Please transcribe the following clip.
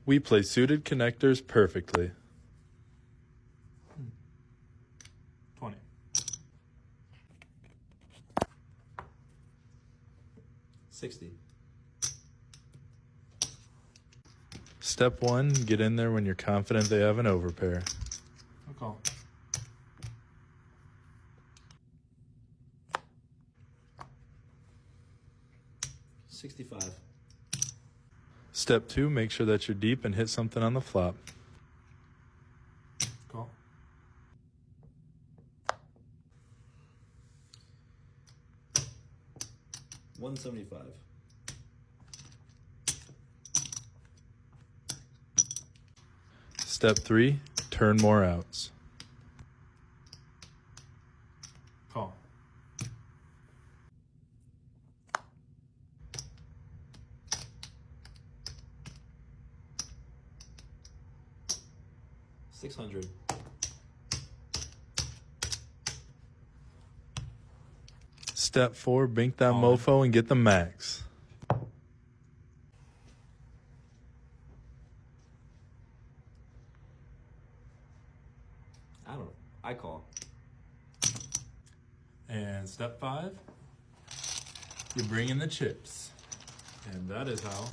We place suited connectors perfectly. 20. $60. Step 1, get in there when you're confident they have an overpair. I'll call. $65. Step 2, make sure that you're deep and hit something on the flop. Call. $175. Step 3, turn more outs. Call. $600. Step 4, bink that On. mofo and get the max. I call. And step 5, you bring in the chips. And that is how